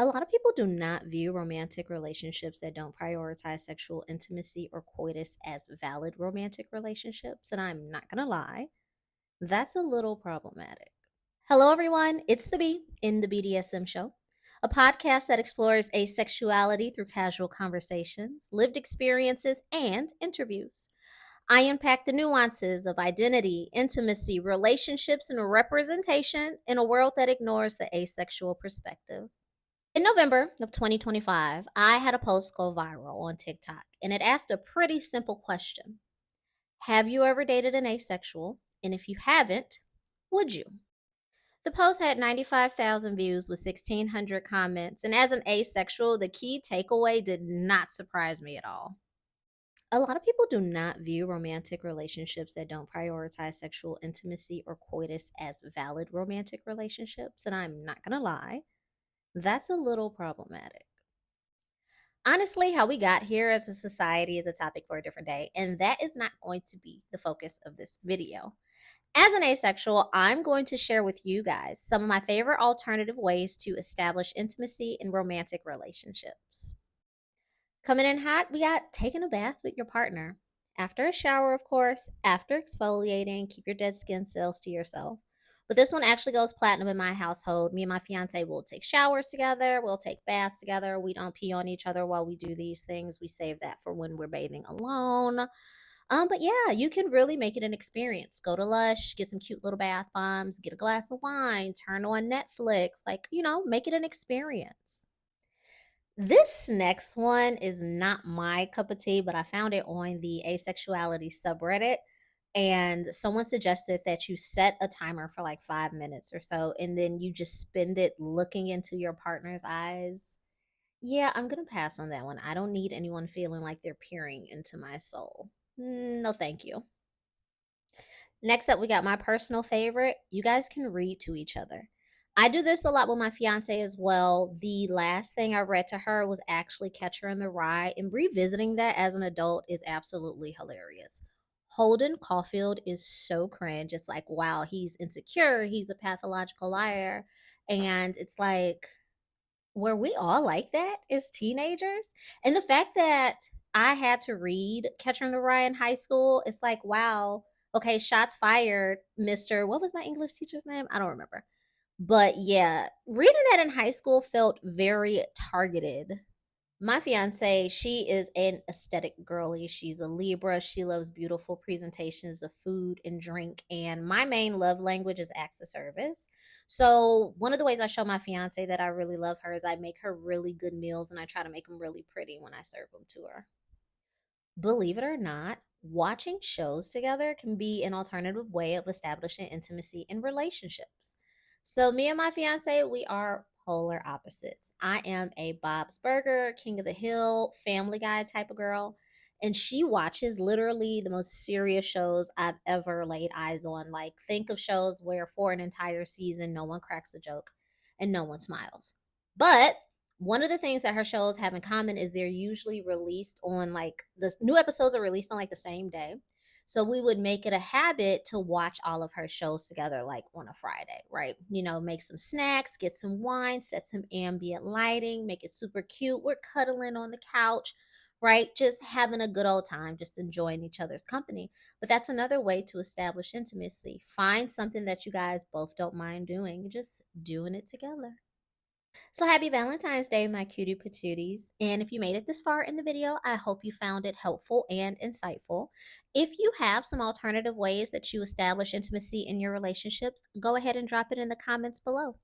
A lot of people do not view romantic relationships that don't prioritize sexual intimacy or coitus as valid romantic relationships, and I'm not gonna lie, that's a little problematic. Hello, everyone. It's the B in the BDSM show, a podcast that explores asexuality through casual conversations, lived experiences, and interviews. I unpack the nuances of identity, intimacy, relationships, and representation in a world that ignores the asexual perspective. In November of 2025, I had a post go viral on TikTok, and it asked a pretty simple question. Have you ever dated an asexual? And if you haven't, would you? The post had 95,000 views with 1,600 comments, and as an asexual, the key takeaway did not surprise me at all. A lot of people do not view romantic relationships that don't prioritize sexual intimacy or coitus as valid romantic relationships, and I'm not gonna lie, that's a little problematic. Honestly, how we got here as a society is a topic for a different day, and that is not going to be the focus of this video. As an asexual, I'm going to share with you guys some of my favorite alternative ways to establish intimacy in romantic relationships. Coming in hot, we got taking a bath with your partner. After a shower, of course, after exfoliating, keep your dead skin cells to yourself. But this one actually goes platinum in my household. Me and my fiance will take showers together, we'll take baths together. We don't pee on each other while we do these things. We save that for when we're bathing alone. But yeah, you can really make it an experience. Go to Lush, get some cute little bath bombs, get a glass of wine, turn on Netflix, make it an experience. This next one is not my cup of tea, but I found it on the asexuality subreddit. And someone suggested that you set a timer for like 5 minutes or so, and then you just spend it looking into your partner's eyes. Yeah, I'm going to pass on that one. I don't need anyone feeling like they're peering into my soul. No, thank you. Next up, we got my personal favorite. You guys can read to each other. I do this a lot with my fiance as well. The last thing I read to her was actually Catcher in the Rye, and revisiting that as an adult is absolutely hilarious. Holden Caulfield is so cringe. It's like, wow, he's insecure, he's a pathological liar. And it's like, were we all like that as teenagers? And the fact that I had to read Catcher in the Rye in high school, it's like, wow, okay, shots fired, Mr. What was my English teacher's name? I don't remember. But yeah, reading that in high school felt very targeted. My fiance, she is an aesthetic girly. She's a Libra. She loves beautiful presentations of food and drink. And my main love language is acts of service. So, one of the ways I show my fiance that I really love her is I make her really good meals and I try to make them really pretty when I serve them to her. Believe it or not, watching shows together can be an alternative way of establishing intimacy in relationships. So, me and my fiance, we are polar opposites. I am a Bob's Burger, King of the Hill, Family Guy type of girl. And she watches literally the most serious shows I've ever laid eyes on. Like, think of shows where for an entire season, no one cracks a joke and no one smiles. But one of the things that her shows have in common is they're usually released on like the new episodes are released on like the same day. So we would make it a habit to watch all of her shows together like on a Friday, right? Make some snacks, get some wine, set some ambient lighting, make it super cute. We're cuddling on the couch, right? Just having a good old time, just enjoying each other's company. But that's another way to establish intimacy. Find something that you guys both don't mind doing, just doing it together. So happy Valentine's Day, my cutie patooties. And if you made it this far in the video, I hope you found it helpful and insightful. If you have some alternative ways that you establish intimacy in your relationships, go ahead and drop it in the comments below.